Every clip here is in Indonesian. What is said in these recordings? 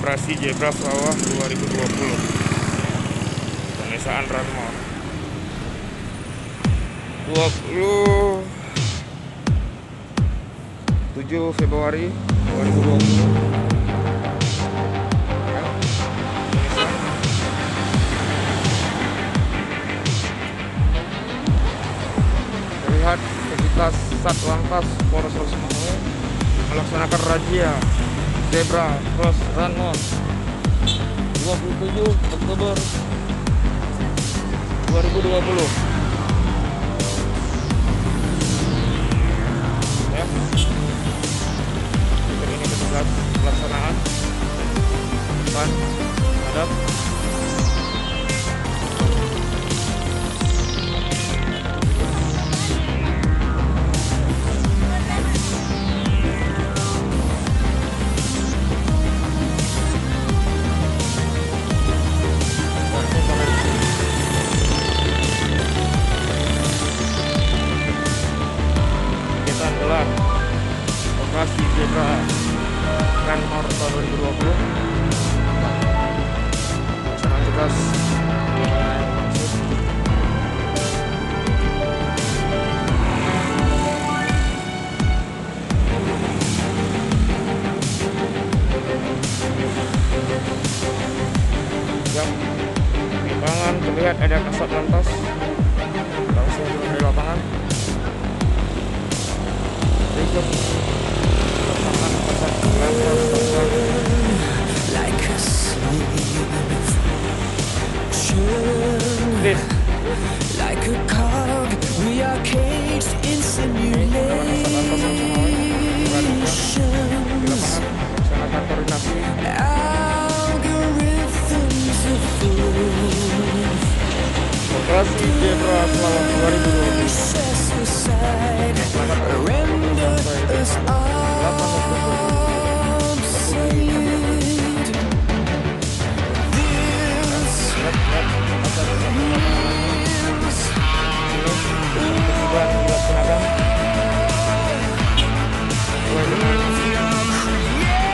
Operasi Zebra Sawah 2020 Penisaan Ranmor 27 Februari 2020. Terlihat aktivitas Satlantas Polres Rosemarwe melaksanakan razia Zebra Cross Ranmor 27 Oktober 2020. Ya. Ini petugas pelaksanaan. Depan, hadap. Operasi Zebra Ranmor tahun 2020. Pelaksanaan tugas yang di lapangan terlihat ada kasat lantas langsung di lapangan. Berikut like a slave, like a cog, we are caged in simulations. Algorithms of fools. Operasi Zebra Sawah 2020 render us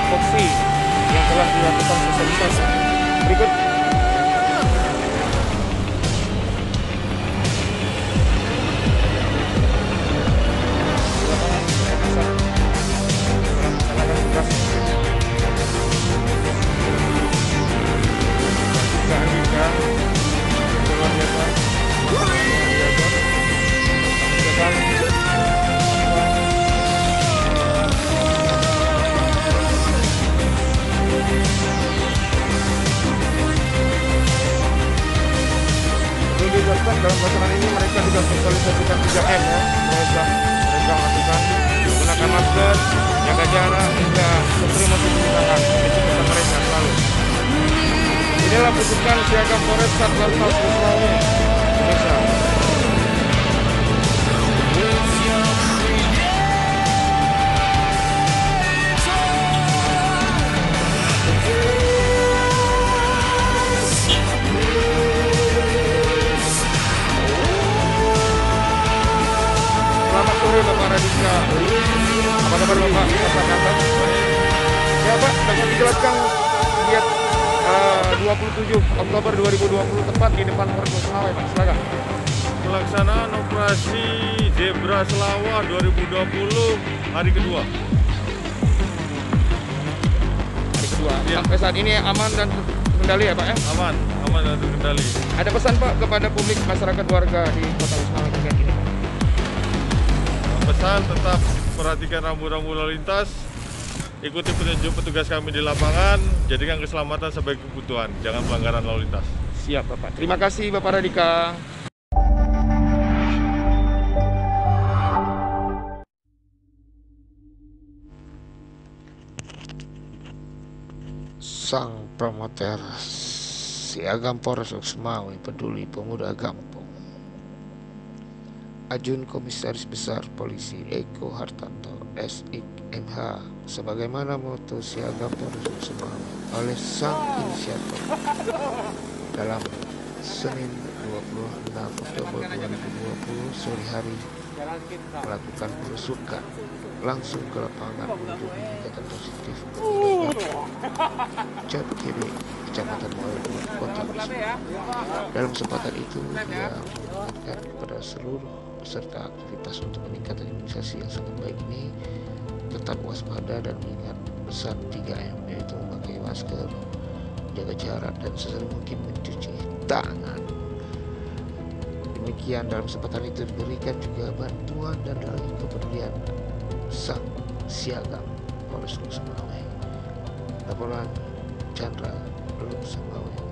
opsi yang telah dilakukan sosialisasi. Berikut dalam pelaksanaan ini mereka juga sosialisasikan 3M ya. Mereka lakukan menggunakan masker, jaga jarak hingga menerima tindakan. Itu pesan mereka selalu. Inilah pasukan siaga Polres Satlantas Rosemarwe Indonesia. Bapak Radika, apa kabar Bapak? Ya Pak, dapat dijelaskan lihat 27 Oktober 2020 tepat di depan Polres Rosemarwe, Pak. Silakan. Pelaksanaan operasi Zebra Sawah 2020 hari kedua. Hari kedua. Ya. Sampai saat ini aman dan terkendali ya Pak ya? Aman dan terkendali. Ada pesan Pak kepada publik masyarakat warga di Kota Rosemarwe terkait ini Pak? Pesan tetap perhatikan rambu-rambu lalu lintas, ikuti petunjuk petugas kami di lapangan, jadikan keselamatan sebagai kebutuhan, jangan pelanggaran lalu lintas. Siap Bapak. Terima kasih Bapak Radika. Sang promoter Siagam Polres Rosemarwe peduli pemuda Gampong. Ajun Komisaris Besar Polisi Eko Hartanto SIK-MH sebagaimana moto Siagam Polres Rosemarwe oleh sang inisiator dalam Senin 26 Oktober 2020 sore hari melakukan penusukan langsung ke lapangan untuk peningkatan positif Cat Kiri, Kecamatan Morelos, Kota Wisma. Dalam kesempatan itu, dia mengingatkan kepada seluruh peserta aktivitas untuk meningkatkan imunisasi yang sangat baik ini tetap waspada dan mengingat pesan 3M, yaitu memakai masker, menjaga jarak, dan sesering mungkin mencuci tangan. Demikian, dalam kesempatan itu diberikan juga bantuan dan dari kepedulian Sang Siaga Polres Luk Sumbawa. Laporan Chandra, Luk Sumbawa.